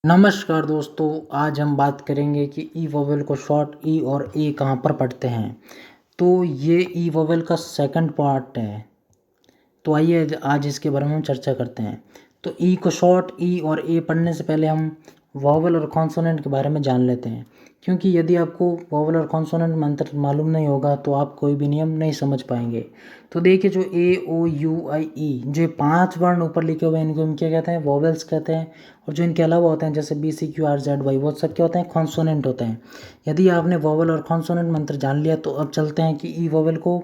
नमस्कार दोस्तों, आज हम बात करेंगे कि ई वोवेल को शॉर्ट ई और ए कहाँ पर पढ़ते हैं। तो ये ई वोवेल का सेकंड पार्ट है। तो आइए आज इसके बारे में हम चर्चा करते हैं। तो ई को शॉर्ट ई और ए पढ़ने से पहले हम वोवेल और कॉन्सोनेंट के बारे में जान लेते हैं, क्योंकि यदि आपको वोवेल और कॉन्सोनेंट में अंतर मालूम नहीं होगा तो आप कोई भी नियम नहीं समझ पाएंगे। तो देखिए, जो ए ओ यू आई ई, जो 5 वर्ण ऊपर लिखे हुए हैं, इनको हम क्या कहते हैं? वोवेल्स कहते हैं। और जो इनके अलावा होते हैं जैसे B C Q R Z Y, वो सब क्या होते हैं? कॉन्सोनेंट होते हैं। यदि आपने वोवेल और कॉन्सोनेंट मंत्र जान लिया तो अब चलते हैं कि ई वोवेल को,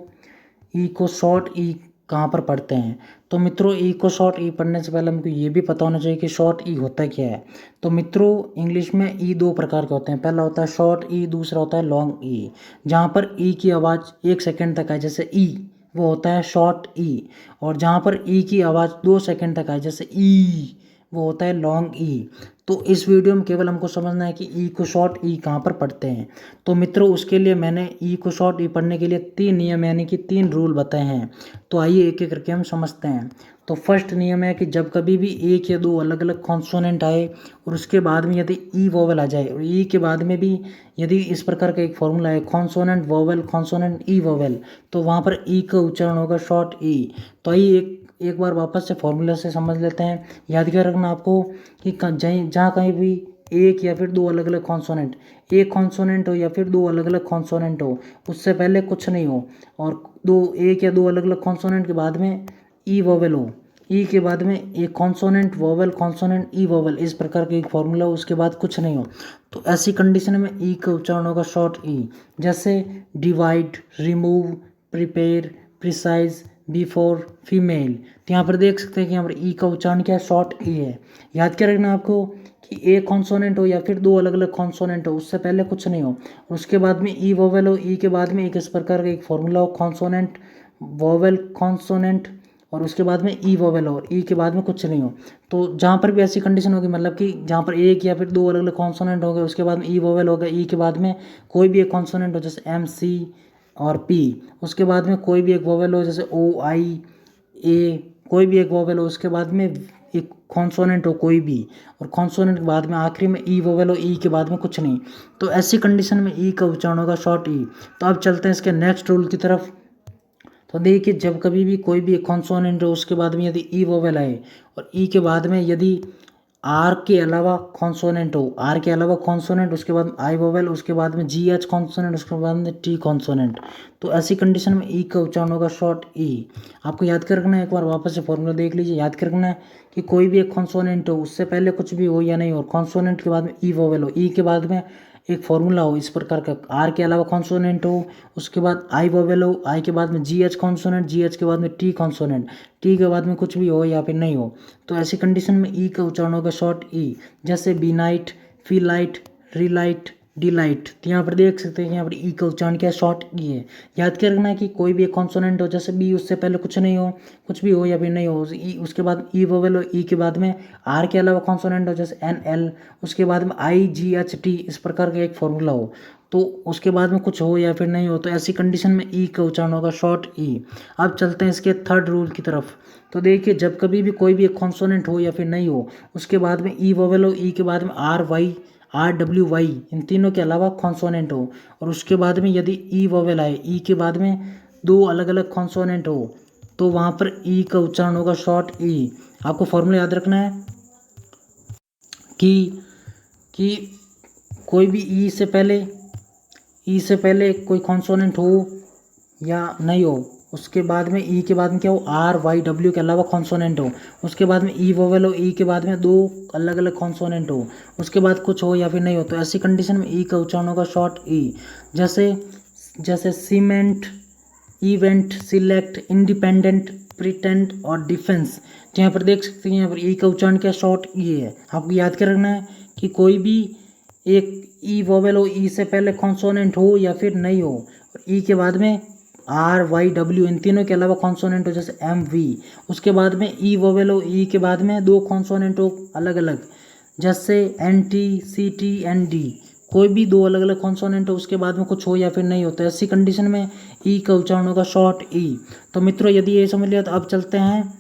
ई को शॉर्ट ई कहाँ पर पढ़ते हैं। तो मित्रों, ई को शॉर्ट ई पढ़ने से पहले हमको ये भी पता होना चाहिए कि शॉर्ट ई होता क्या है। तो मित्रों, इंग्लिश में ई 2 प्रकार के होते हैं। पहला होता है शॉर्ट ई, दूसरा होता है लॉन्ग ई। जहाँ पर ई की आवाज़ 1 सेकंड तक आए जैसे ई, वो होता है शॉर्ट ई। और जहाँ पर ई की आवाज़ 2 सेकंड तक आए जैसे ई, वो होता है लॉन्ग ई। तो इस वीडियो में केवल हमको समझना है कि ई को शॉर्ट ई कहाँ पर पढ़ते हैं। तो मित्रों, उसके लिए मैंने ई को शॉर्ट ई पढ़ने के लिए 3 नियम यानी कि 3 रूल बताए हैं। तो आइए एक एक करके हम समझते हैं। तो फर्स्ट नियम है कि जब कभी भी एक या दो अलग अलग कॉन्सोनेंट आए और उसके बाद में यदि ई वोवेल आ जाए, और ई के बाद में भी यदि इस प्रकार का एक फॉर्मूला है कॉन्सोनेंट वोवेल कॉन्सोनेंट ई वोवेल, तो वहाँ पर ई का उच्चारण होगा शॉर्ट ई। तो आइए एक बार वापस से फॉर्मूला से समझ लेते हैं। याद क्या रखना आपको कि जहाँ कहीं भी एक या फिर दो अलग अलग कॉन्सोनेंट, एक कॉन्सोनेंट हो या फिर दो अलग अलग कॉन्सोनेंट हो, उससे पहले कुछ नहीं हो, और एक या दो अलग अलग कॉन्सोनेंट के बाद में ई वोवेल हो, ई के बाद में एक कॉन्सोनेंट वोवेल कॉन्सोनेंट ई वोवेल, इस प्रकार का एक फॉर्मूला हो, उसके बाद कुछ नहीं हो, तो ऐसी कंडीशन में ई का उच्चारण होगा शॉर्ट ई। जैसे divide, remove, prepare, precise, before, female. तो यहाँ पर देख सकते हैं कि यहाँ पर ई का उच्चारण क्या है? शॉर्ट ई है। याद क्या रखना आपको कि एक कॉन्सोनेंट हो या फिर दो अलग अलग कॉन्सोनेंट हो, उससे पहले कुछ नहीं हो, और उसके बाद में ई वोवेल हो, ई के बाद में एक इस प्रकार का एक फॉर्मूला हो कॉन्सोनेंट वोवेल कॉन्सोनेंट, और उसके बाद में ई वोवेल हो और ई के बाद में कुछ नहीं हो। तो जहाँ पर भी ऐसी कंडीशन होगी, मतलब कि जहाँ पर एक या फिर दो अलग अलग कॉन्सोनेंट हो गए, उसके बाद में ई वोवेल हो गया, ई के बाद में कोई भी एक कॉन्सोनेंट हो जैसे एम सी और पी, उसके बाद में कोई भी एक वोवेल हो जैसे ओ आई ए, कोई भी एक वोवेल हो, उसके बाद में एक कॉन्सोनेंट हो कोई भी, और कॉन्सोनेंट के बाद में आखिरी में ई वोवेल हो, ई के बाद में कुछ नहीं, तो ऐसी कंडीशन में ई का उच्चारण होगा शॉर्ट ई। तो अब चलते हैं इसके नेक्स्ट रूल की तरफ। तो देखिए, जब कभी भी कोई भी एक कॉन्सोनेंट हो उसके बाद में यदि ई वोवेल आए और ई के बाद में यदि आर के अलावा कॉन्सोनेंट हो, आर के अलावा कॉन्सोनेंट, उसके बाद आई वोवेल, उसके बाद में जी एच कॉन्सोनेंट, उसके बाद में टी कॉन्सोनेंट, तो ऐसी कंडीशन में ई का उच्चारण होगा शॉर्ट ई। आपको याद कर रखना है, एक बार वापस से फॉर्मूला देख लीजिए। याद कर रखना है कि कोई भी एक कॉन्सोनेंट हो, उससे पहले कुछ भी हो या नहीं हो, कॉन्सोनेंट के बाद में ई वोवेल हो, ई के बाद में एक फॉर्मूला हो इस प्रकार का, आर के अलावा कॉन्सोनेंट हो, उसके बाद आई वोवेल हो, आई के बाद में जी एच कॉन्सोनेंट, जी एच के बाद में टी कॉन्सोनेंट, टी के बाद में कुछ भी हो या फिर नहीं हो, तो ऐसी कंडीशन में ई का उच्चारण होगा शॉर्ट ई। जैसे बी नाइट, फी लाइट, रिलाइट, डिलाइट। तो यहाँ पर देख सकते हैं कि यहाँ पर ई का उच्चारण क्या है? शॉर्ट ई है। याद क्या रखना है कि कोई भी एक कॉन्सोनेंट हो जैसे बी, उससे पहले कुछ नहीं हो, कुछ भी हो या फिर नहीं हो, ई उसके बाद ई वोवेल हो, ई के बाद में आर के अलावा कॉन्सोनेंट हो जैसे एन एल, उसके बाद में आई जी एच टी, इस प्रकार का एक फॉर्मूला हो, तो उसके बाद में कुछ हो या फिर नहीं हो, तो ऐसी कंडीशन में ई का उच्चारण होगा शॉर्ट ई। अब चलते हैं इसके थर्ड रूल की तरफ। तो देखिए, जब कभी भी कोई भी एक कॉन्सोनेंट हो या फिर नहीं हो, उसके बाद में ई वोवेल हो, ई के बाद में R Y, R W Y, इन तीनों के अलावा कॉन्सोनेंट हो, और उसके बाद में यदि ई वोवेल आए, ई के बाद में दो अलग अलग कॉन्सोनेंट हो, तो वहाँ पर ई का उच्चारण होगा शॉर्ट ई। आपको फॉर्मूला याद रखना है कि कोई भी ई से पहले कोई कॉन्सोनेंट हो या नहीं हो, उसके बाद में ई के बाद में क्या हो? आर वाई डब्ल्यू के अलावा कॉन्सोनेंट हो, उसके बाद में ई वोवेल हो, ई के बाद में दो अलग अलग कॉन्सोनेंट हो, उसके बाद कुछ हो या फिर नहीं हो, तो ऐसी कंडीशन में ई का उच्चारण होगा शॉर्ट ई। जैसे जैसे cement, event, select, independent, pretend और डिफेंस। तो यहाँ पर देख सकते हैं, यहाँ पर ई का उच्चारण क्या? शॉर्ट ई है। आपको याद कर रखना है कि कोई भी एक ई वोवेल हो, ई से पहले कॉन्सोनेंट हो या फिर नहीं हो, और ई के बाद में आर वाई डब्ल्यू, इन तीनों के अलावा कॉन्सोनेंट हो जैसे एम वी, उसके बाद में ई वोवेल हो, ई के बाद में दो कॉन्सोनेंट हो अलग अलग जैसे N T, C T, N D, कोई भी दो अलग अलग कॉन्सोनेंट हो, उसके बाद में कुछ हो या फिर नहीं होता, ऐसी कंडीशन में ई का उच्चारण होगा शॉर्ट ई। तो मित्रों, यदि ये समझ लिया तो अब चलते हैं।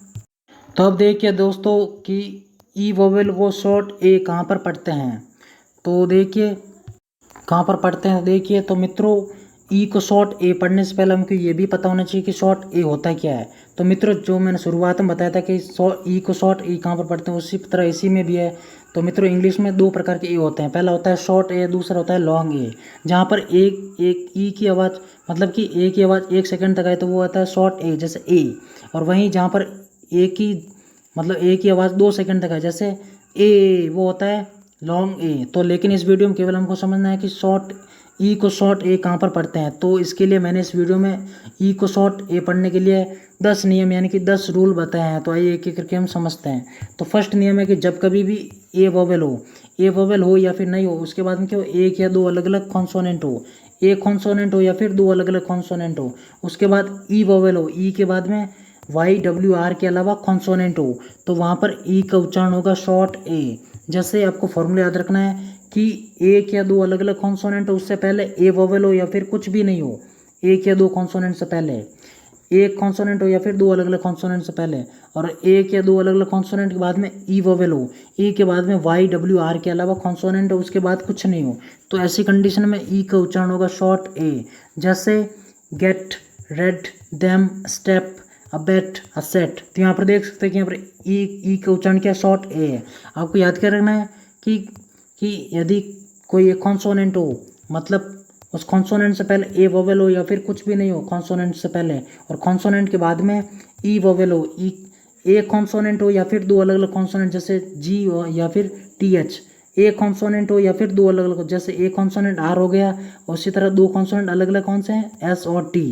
तो अब देखिए दोस्तों कि ई वोवेल को शॉर्ट ए कहाँ पर पढ़ते हैं, तो देखिए कहाँ पर पढ़ते हैं। देखिए तो मित्रों, ई को शॉर्ट ए पढ़ने से पहले हमको ये भी पता होना चाहिए कि शॉर्ट ए होता क्या है। तो मित्रों, जो मैंने शुरुआत में बताया था कि ई को शॉर्ट ए कहाँ पर पढ़ते हैं, उसी तरह इसी में भी है। तो मित्रों, इंग्लिश में दो प्रकार के ए होते हैं, पहला होता है शॉर्ट ए, दूसरा होता है लॉन्ग ए। जहाँ पर एक ई की आवाज़, मतलब कि ए की आवाज़ 1 सेकंड तक आए तो वो आता है शॉर्ट ए, जैसे ए। और वहीं जहाँ पर ए की मतलब ए की आवाज़ 2 सेकंड तक आए, जैसे ए, वो होता है लॉन्ग ए। तो लेकिन इस वीडियो में केवल हमको समझना है कि शॉर्ट ई को शॉर्ट ए कहाँ पर पढ़ते हैं। तो इसके लिए मैंने इस वीडियो में ई को शॉर्ट ए पढ़ने के लिए 10 नियम यानी कि 10 रूल बताए हैं। तो आइए एक एक करके हम समझते हैं। तो फर्स्ट नियम है कि जब कभी भी ए वोवेल हो या फिर नहीं हो, उसके बाद में क्या हो, एक या दो अलग अलग कॉन्सोनेंट हो, एक कॉन्सोनेंट हो या फिर दो अलग अलग कॉन्सोनेंट हो। उसके बाद ई वोवेल हो, ई के बाद में YWR के अलावा कॉन्सोनेंट हो, तो वहाँ पर ई का उच्चारण होगा शॉर्ट ए। जैसे आपको फॉर्मूला याद रखना है कि एक या दो अलग अलग कॉन्सोनेंट हो, उससे पहले ए वोवेल हो या फिर कुछ भी नहीं हो, एक या दो कॉन्सोनेंट से पहले, एक कॉन्सोनेंट हो या फिर दो अलग अलग कॉन्सोनेंट से पहले, और एक या दो अलग अलग कॉन्सोनेंट के बाद में ई वोवेल हो, ई के बाद में YWR के अलावा कॉन्सोनेंट हो, उसके बाद कुछ नहीं हो। तो ऐसी कंडीशन में ई का उच्चारण होगा शॉर्ट ए। जैसे get, red, them, step, a bet, a set. तो यहाँ पर देख सकते हैं कि यहाँ पर ई का उच्चारण क्या, शॉर्ट ए है। आपको याद क्या रखना है कि यदि कोई एक कॉन्सोनेंट हो, मतलब उस कॉन्सोनेंट से पहले ए वोवेल हो या फिर कुछ भी नहीं हो कॉन्सोनेंट से पहले, और कॉन्सोनेंट के बाद में ई वोवेल हो, ई एक कॉन्सोनेंट हो या फिर दो अलग अलग कॉन्सोनेंट, जैसे जी हो या फिर TH, एक कॉन्सोनेंट हो या फिर दो अलग अलग, जैसे एक कॉन्सोनेंट आर हो गया, और उसी तरह दो कॉन्सोनेंट अलग अलग कौन से हैं, S और T।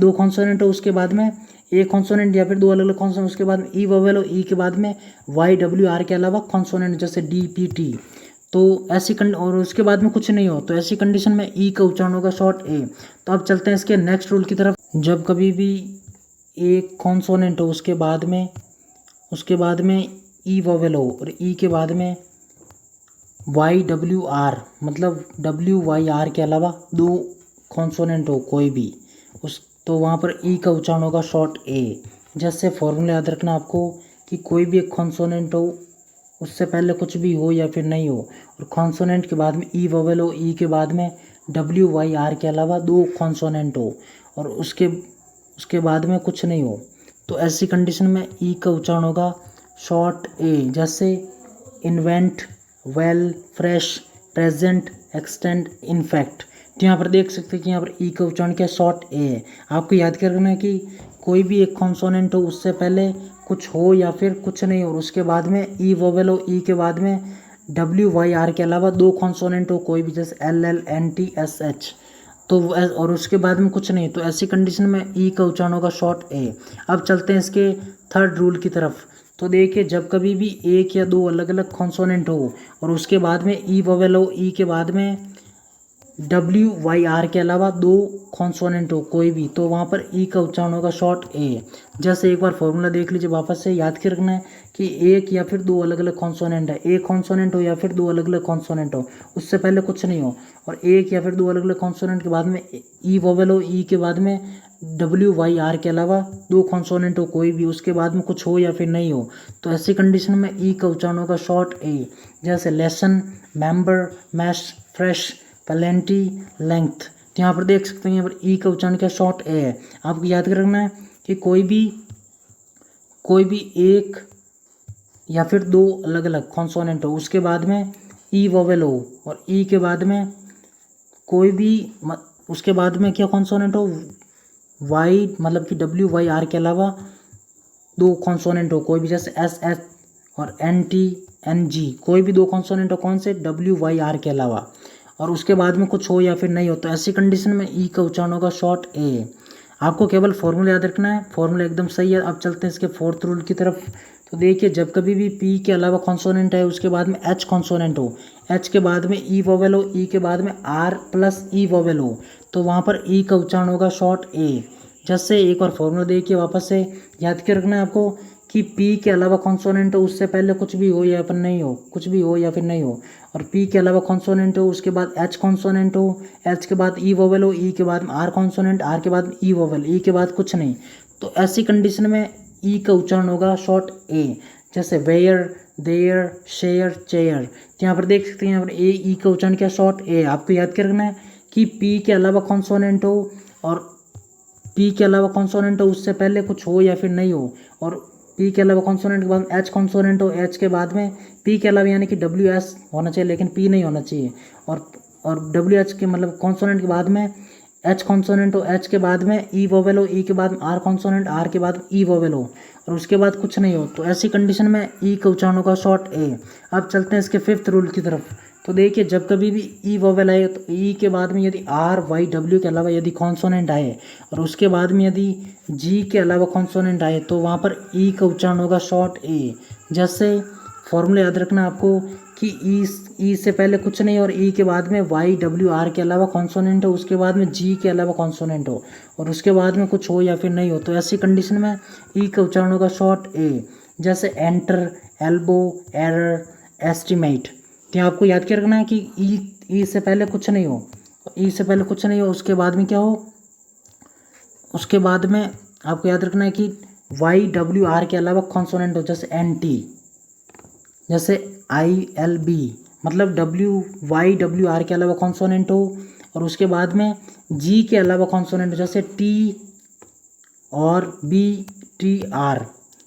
दो कॉन्सोनेंट हो, उसके बाद में एक कॉन्सोनेंट या फिर दो अलग अलग कॉन्सोनेंट, उसके बाद ई वोवेल हो, ई के बाद में YWR के अलावा कॉन्सोनेंट जैसे DPT। तो ऐसी और उसके बाद में कुछ नहीं हो, तो ऐसी कंडीशन में ई का उच्चारण होगा शॉर्ट ए। तो अब चलते हैं इसके नेक्स्ट रूल की तरफ। जब कभी भी एक कॉन्सोनेंट हो, उसके बाद में ई वोवेल हो, और ई के बाद में YWR मतलब WYR के अलावा दो कॉन्सोनेंट हो कोई भी, तो वहाँ पर ई का उच्चारण होगा शॉर्ट ए। जैसे फॉर्मूला याद रखना आपको कि कोई भी एक कॉन्सोनेंट हो, उससे पहले कुछ भी हो या फिर नहीं हो, और कॉन्सोनेंट के बाद में ई वोवेल हो, ई के बाद में WYR के अलावा दो कॉन्सोनेंट हो, और उसके बाद में कुछ नहीं हो, तो ऐसी कंडीशन में ई का उच्चारण होगा शॉर्ट ए। जैसे invent, well, fresh, present, extend, in fact. तो यहाँ पर देख सकते हैं कि यहाँ पर ई का उच्चारण क्या, शॉर्ट ए है। आपको याद करना है कि कोई भी एक कॉन्सोनेंट हो, उससे पहले कुछ हो या फिर कुछ नहीं हो, और उसके बाद में ई वोवेल हो, ई के बाद में WYR के अलावा दो कॉन्सोनेंट हो कोई भी, जैसे LL, NT, SH, तो और उसके बाद में कुछ नहीं, तो ऐसी कंडीशन में ई का उच्चारण होगा शॉर्ट ए। अब चलते हैं इसके थर्ड रूल की तरफ। तो देखिए, जब कभी भी एक या दो अलग अलग कॉन्सोनेंट हो, और उसके बाद में ई वोवेल हो, ई के बाद में WYR के अलावा दो कॉन्सोनेंट हो कोई भी, तो वहाँ पर ई का उच्चारण होगा शॉर्ट ए। जैसे एक बार फॉर्मूला देख लीजिए, वापस से याद कर रखना है कि एक या फिर दो अलग अलग कॉन्सोनेंट है, एक कॉन्सोनेंट हो या फिर दो अलग अलग कॉन्सोनेंट हो, उससे पहले कुछ नहीं हो, और एक या फिर दो अलग अलग कॉन्सोनेंट के बाद में ई वोवेल हो, ई के बाद में WYR के अलावा दो कॉन्सोनेंट हो कोई भी, उसके बाद में कुछ हो या फिर नहीं हो, तो ऐसी कंडीशन में ई का उच्चारण होगा शॉर्ट ए। जैसे lesson, member, mash, fresh, plenty, length. तो यहाँ पर देख सकते हैं यहाँ पर ई का उच्चारण क्या, शॉर्ट ए है। आपको याद रखना है कि कोई भी एक या फिर दो अलग अलग कॉन्सोनेंट हो, उसके बाद में ई वोवेल हो, और ई के बाद में कोई भी उसके बाद में क्या कॉन्सोनेंट हो, वाई मतलब कि WYR के अलावा दो कॉन्सोनेंट हो कोई भी, जैसे SS और NT, NG, कोई भी दो कॉन्सोनेंट हो कौन से, WYR के अलावा, और उसके बाद में कुछ हो या फिर नहीं हो, तो ऐसी कंडीशन में ई का उच्चारण होगा शॉर्ट ए। आपको केवल फॉर्मूला याद रखना है, फॉर्मूला एकदम सही है। अब चलते हैं इसके फोर्थ रूल की तरफ। तो देखिए, जब कभी भी पी के अलावा कॉन्सोनेंट है, उसके बाद में एच कॉन्सोनेंट हो, एच के बाद में ई वोवेल हो, ई के बाद में आर प्लस ई वोवेल हो, तो वहाँ पर ई का उच्चारण होगा शॉर्ट ए। जैसे एक बार फॉर्मूला देखिए, वापस से याद कर रखना है आपको कि पी के अलावा कॉन्सोनेंट हो, उससे पहले कुछ भी हो या फिर नहीं हो, कुछ भी हो या फिर नहीं हो, और पी के अलावा कॉन्सोनेंट हो, उसके बाद एच कॉन्सोनेंट हो, एच के बाद ई वोवेल हो, ई के बाद आर कॉन्सोनेंट, आर के बाद ई वोवेल, ई के बाद कुछ नहीं, तो ऐसी कंडीशन में ई का उच्चारण होगा शॉर्ट ए। जैसे वेयर, देयर, शेयर, चेयर। तो यहाँ पर देख सकते हैं यहाँ पर ए ई का उच्चारण क्या शॉर्ट ए। आपको याद क्या रखना है कि पी के अलावा कॉन्सोनेंट हो और पी के अलावा कॉन्सोनेंट हो उससे पहले कुछ हो या फिर नहीं हो, और पी के अलावा कॉन्सोनेंट के बाद एच कॉन्सोनेंट हो, एच के बाद में पी के अलावा यानी कि डब्ल्यू एस होना चाहिए लेकिन पी नहीं होना चाहिए, और डब्ल्यू एच के मतलब कॉन्सोनेंट के बाद में एच कॉन्सोनेंट हो, एच के बाद में ई वोवेल हो, ई के बाद में आर कॉन्सोनेंट, आर के बाद ई वोवेल हो और उसके बाद कुछ नहीं हो, तो ऐसी कंडीशन में ई का उच्चारण होगा शॉर्ट ए। अब चलते हैं इसके फिफ्थ रूल की तरफ। तो देखिए जब कभी भी ई वोवेल आए तो ई के बाद में यदि आर वाई डब्ल्यू के अलावा यदि कॉन्सोनेंट आए और उसके बाद में यदि जी के अलावा कॉन्सोनेंट आए तो वहाँ पर ई का उच्चारण होगा शॉर्ट ए। जैसे फॉर्मूला याद रखना आपको कि ई से पहले कुछ नहीं और ई के बाद में वाई डब्ल्यू आर के अलावा कॉन्सोनेंट हो, उसके बाद में जी के अलावा कॉन्सोनेंट हो और उसके बाद में कुछ हो या फिर नहीं हो, तो ऐसी कंडीशन में ई का उच्चारण होगा शॉर्ट ए। जैसे एंटर, एल्बो, एरर, एस्टिमेट। तो आपको याद क्या रखना है कि ई से पहले कुछ नहीं हो, ई से पहले कुछ नहीं हो उसके बाद में क्या हो, उसके बाद में आपको याद रखना है कि वाई डब्ल्यू आर के अलावा कॉन्सोनेंट हो, जैसे एन टी, जैसे आई एल बी, मतलब डब्ल्यू वाई डब्ल्यू आर के अलावा कॉन्सोनेंट हो और उसके बाद में जी के अलावा कॉन्सोनेंट हो, जैसे टी और बी टी आर,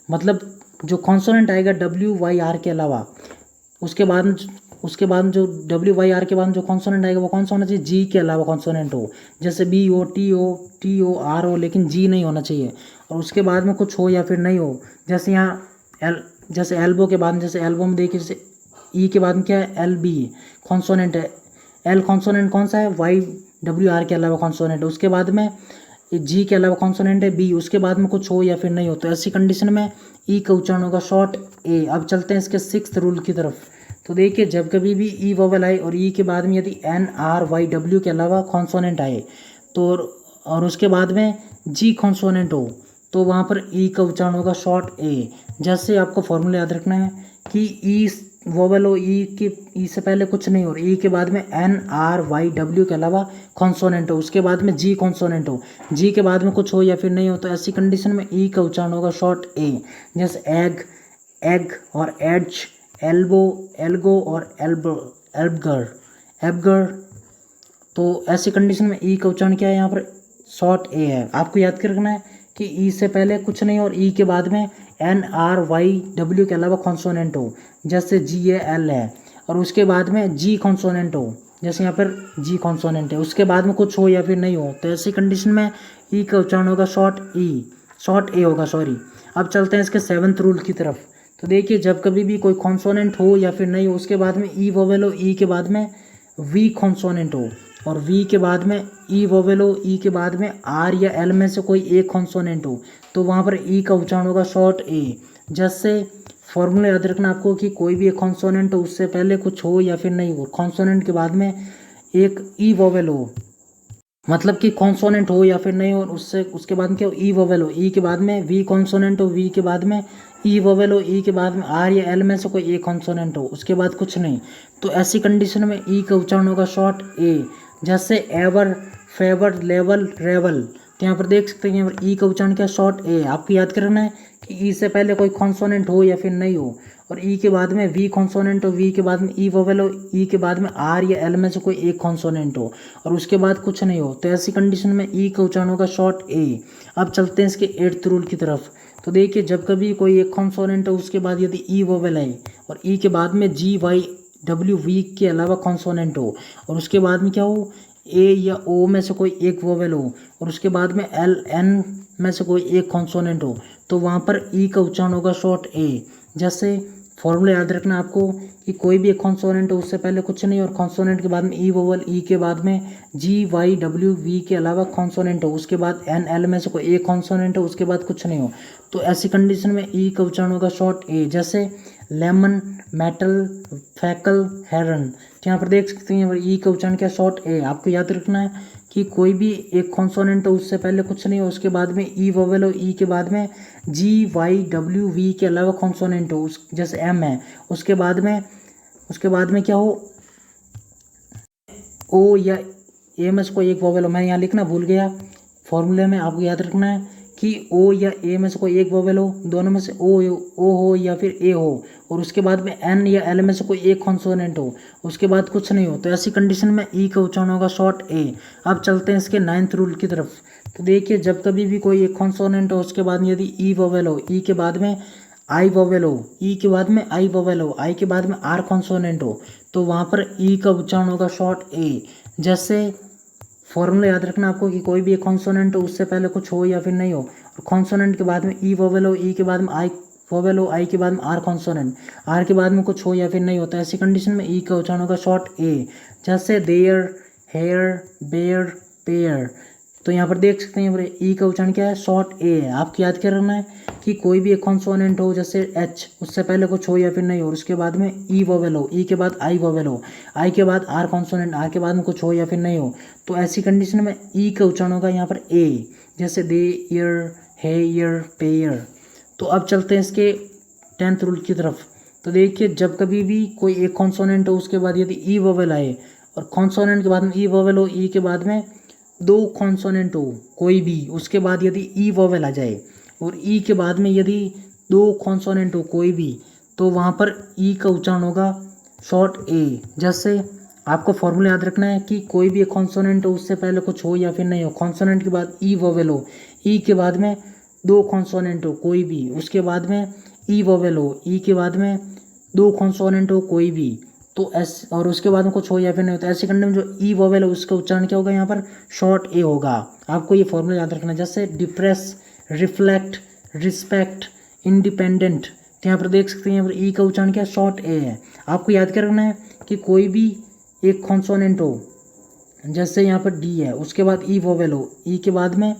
मतलब जो कॉन्सोनेंट आएगा डब्ल्यू वाई आर के अलावा उसके बाद जो डब्ल्यू वाई आर के बाद जो कॉन्सोनेंट आएगा वो कौन सा होना चाहिए, जी के अलावा कॉन्सोनेंट हो, जैसे B O T O R हो, लेकिन जी नहीं होना चाहिए और उसके बाद में कुछ हो या फिर नहीं हो। जैसे यहाँ जैसे एल्बो के बाद, जैसे एल्बो में देखिए जैसे ई के बाद में क्या है, एल बी कॉन्सोनेंट है, एल कॉन्सोनेंट कौन सा है, वाई डब्ल्यू आर के अलावा कॉन्सोनेंट है, उसके बाद में जी के अलावा कॉन्सोनेंट है बी, उसके बाद में कुछ हो या फिर नहीं हो, तो ऐसी कंडीशन में ई का उच्चारण होगा शॉर्ट ए। अब चलते हैं इसके सिक्स्थ रूल की तरफ। तो देखिए जब कभी भी ई वोवेल आए और ई के बाद में यदि एन आर वाई डब्ल्यू के अलावा कॉन्सोनेंट आए तो और उसके बाद में जी कॉन्सोनेंट हो तो वहाँ पर ई का उच्चारण होगा शॉर्ट ए। जैसे आपको फॉर्मूला याद रखना है कि ई वोवेल हो, ई से पहले कुछ नहीं हो, ई के बाद में एन आर वाई डब्ल्यू के अलावा कॉन्सोनेंट हो, उसके बाद में जी कॉन्सोनेंट हो, जी के बाद में कुछ हो या फिर नहीं हो, तो ऐसी कंडीशन में ई का उच्चारण होगा शॉर्ट ए। जैसे एग, एग और एज, एल्बो, एल्गो और एल्बगर, एबगर। तो ऐसी कंडीशन में ई का उच्चारण क्या है, यहाँ पर शॉर्ट ए है। आपको याद कर रखना है कि ई से पहले कुछ नहीं और ई के बाद में एन आर वाई डब्ल्यू के अलावा कॉन्सोनेंट हो, जैसे जी ए एल है, और उसके बाद में जी कॉन्सोनेंट हो, जैसे यहाँ पर जी कॉन्सोनेंट है, उसके बाद में कुछ हो या फिर नहीं हो, तो ऐसी कंडीशन में ई का उच्चारण होगा शॉर्ट ए होगा, सॉरी। अब चलते हैं इसके सेवन्थ रूल की तरफ। तो देखिए जब कभी भी कोई कॉन्सोनेंट हो या फिर नहीं हो उसके बाद में ई वोवेल हो, ई के बाद में वी कॉन्सोनेंट हो और वी के बाद में ई वोवेल हो, ई के बाद में आर या एल में से कोई एक कॉन्सोनेंट हो, तो वहाँ पर ई का उच्चारण होगा शॉर्ट ए। जैसे फॉर्मूला याद रखना आपको कि कोई भी एक कॉन्सोनेंट हो उससे पहले कुछ हो या फिर नहीं हो, कॉन्सोनेंट के बाद में एक ई वोवेल हो, मतलब कि कॉन्सोनेंट हो या फिर नहीं हो, और उसके बाद में क्या हो, ई वोवेल हो, ई के बाद में वी कॉन्सोनेंट हो, वी के बाद में ई वोवेल हो, ई के बाद में आर या एल में से कोई एक कॉन्सोनेंट हो, उसके बाद कुछ नहीं, तो ऐसी कंडीशन में ई का उच्चारण होगा शॉर्ट ए। जैसे एवर, फेवर, लेवल, रेवल। तो यहाँ पर देख सकते हैं यहाँ पर ई का उच्चारण क्या शॉर्ट ए। आपको याद करना है कि ई से पहले कोई कॉन्सोनेंट हो या फिर नहीं हो और ई के बाद में वी कॉन्सोनेंट हो, वी के बाद में ई वोवेल हो, ई के बाद में आर या एल में से कोई एक कॉन्सोनेंट हो और उसके बाद कुछ नहीं हो, तो ऐसी कंडीशन में ई का उच्चारण होगा शॉर्ट ए। अब चलते हैं इसके एट्थ रूल की तरफ। तो देखिए जब कभी कोई एक कॉन्सोनेंट हो उसके बाद यदि ई वोवेल आए और ई के बाद में जी वाई डब्ल्यू वी के अलावा कॉन्सोनेंट हो और उसके बाद में क्या हो, ए या ओ में से कोई एक वोवेल हो और उसके बाद में एल एन में से कोई एक कॉन्सोनेंट हो, तो वहाँ पर ई का उच्चारण होगा शॉर्ट ए। जैसे फॉर्मूला याद रखना आपको कि कोई भी एक कॉन्सोनेंट हो उससे पहले कुछ नहीं और कॉन्सोनेंट के बाद में ई वोवेल, ई के बाद में जी वाई डब्ल्यू वी के अलावा कॉन्सोनेंट हो, उसके बाद एन एल में से कोई एक कॉन्सोनेंट हो, उसके बाद कुछ नहीं हो, तो ऐसी कंडीशन में ई का उच्चारण होगा शॉर्ट ए। जैसे लेमन, मेटल, फैकल, हेरन। तो यहाँ पर देख सकते हैं यहाँ पर ई का उच्चारण क्या शॉर्ट ए। आपको याद रखना है कि कोई भी एक कॉन्सोनेंट हो उससे पहले कुछ नहीं हो, उसके बाद में ई वोवेल हो, ई के बाद में जी वाई डब्ल्यू वी के अलावा कॉन्सोनेंट हो, उस जैसे एम है, उसके बाद में क्या हो, ओ या ए में से कोई एक वोवेल हो। मैं यहाँ लिखना भूल गया, फॉर्मूले में आपको याद रखना है कि ओ या ए में से कोई एक वोवेल हो, दोनों में से ओ हो या फिर ए हो, और उसके बाद में एन या एल में से कोई एक कॉन्सोनेंट हो, उसके बाद कुछ नहीं हो, तो ऐसी कंडीशन में ई का उच्चारण होगा शॉर्ट ए। अब चलते हैं इसके 9th रूल की तरफ। तो देखिए, जब कभी भी कोई एक कॉन्सोनेंट हो उसके बाद में यदि ई वोवेल हो, ई के बाद में आई वोवेल हो, ई के बाद में आई वोवेल हो, आई के बाद में आर कॉन्सोनेंट हो, तो वहाँ पर ई का उच्चारण होगा शॉर्ट ए। जैसे फॉर्मूला याद रखना आपको कि कोई भी एक कॉन्सोनेंट हो उससे पहले कुछ हो या फिर नहीं हो, और कॉन्सोनेंट के बाद में ई वोवेल हो, ई के बाद में आई वोवेल हो, आई के बाद में आर कॉन्सोनेंट, आर के बाद में कुछ हो या फिर नहीं होता, ऐसी कंडीशन में ई का उच्चारण होगा शॉर्ट ए। जैसे देयर, हेयर, बेयर, पेयर। तो यहाँ पर देख सकते हैं ई का उच्चारण क्या है, शॉर्ट ए है। आपको याद क्या रखना है कि कोई भी एक कॉन्सोनेंट हो, जैसे एच, उससे पहले कुछ हो या फिर नहीं हो, और उसके बाद में ई वोवेल हो, ई के बाद आई वोवेल हो, आई के बाद आर कॉन्सोनेंट, आर के बाद में कुछ हो या फिर नहीं हो, तो ऐसी कंडीशन में ई का उच्चारण होगा यहाँ पर ए। जैसे दे, ईयर, हे, ईयर, पेयर। तो अब चलते हैं इसके 10th रूल की तरफ। तो देखिए, जब कभी भी कोई एक कॉन्सोनेंट हो उसके बाद यदि ई वोवेल आए, और कॉन्सोनेंट के बाद में ई वोवेल हो, ई के बाद में दो कॉन्सोनेंट हो कोई भी, उसके बाद यदि ई वोवेल आ जाए, और ई के बाद में यदि दो कॉन्सोनेंट हो कोई भी, तो वहाँ पर ई का उच्चारण होगा शॉर्ट ए। जैसे आपको फॉर्मूला याद रखना है कि कोई भी एक कॉन्सोनेंट हो उससे पहले कुछ हो या फिर नहीं हो, कॉन्सोनेंट के बाद ई वोवेल हो, ई के बाद में दो कॉन्सोनेंट हो कोई भी, उसके बाद में ई वोवेल हो, ई के बाद में दो कॉन्सोनेंट हो कोई भी, तो एस, और उसके बाद में कुछ हो या फिर नहीं हो, तो ऐसे कंडीशन में जो ई वोवेल है उसका उच्चारण क्या होगा, यहाँ पर शॉर्ट ए होगा। आपको ये फॉर्मूला याद रखना है। जैसे डिप्रेस, रिफ्लेक्ट, रिस्पेक्ट, इंडिपेंडेंट। तो यहाँ पर देख सकते हैं यहाँ पर ई का उच्चारण क्या है, शॉर्ट ए है। आपको याद क्या रखना है कि कोई भी एक कॉन्सोनेंट हो, जैसे यहाँ पर डी है, उसके बाद ई वोवेल हो, ई के बाद में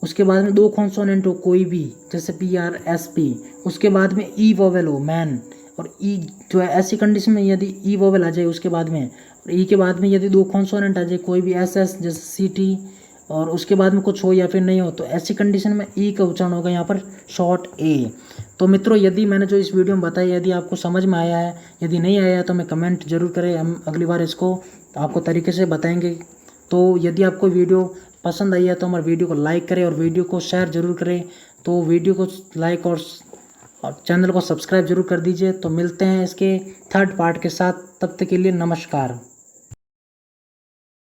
उसके बाद में दो कॉन्सोनेंट हो कोई भी, जैसे पी, आर, एस, पी, उसके बाद में ई वोवेल हो, मैन, और ई जो है, ऐसी कंडीशन में यदि ई वोवेल आ जाए उसके बाद में, और ई के बाद में यदि दो कॉन्सोनेंट आ जाए कोई भी, एस, एस, जैसे सी, टी, और उसके बाद में कुछ हो या फिर नहीं हो, तो ऐसी कंडीशन में ई का उच्चारण होगा यहाँ पर शॉर्ट ए। तो मित्रों, यदि मैंने जो इस वीडियो में बताया यदि आपको समझ में आया है, यदि नहीं आया है तो मैं कमेंट जरूर करें, हम अगली बार इसको आपको तरीके से बताएंगे। तो यदि आपको वीडियो पसंद आई है तो हमारे वीडियो को लाइक करें और वीडियो को शेयर जरूर करें। तो वीडियो को लाइक और चैनल को सब्सक्राइब जरूर कर दीजिए। तो मिलते हैं इसके 3rd पार्ट के साथ, तब तक के लिए नमस्कार।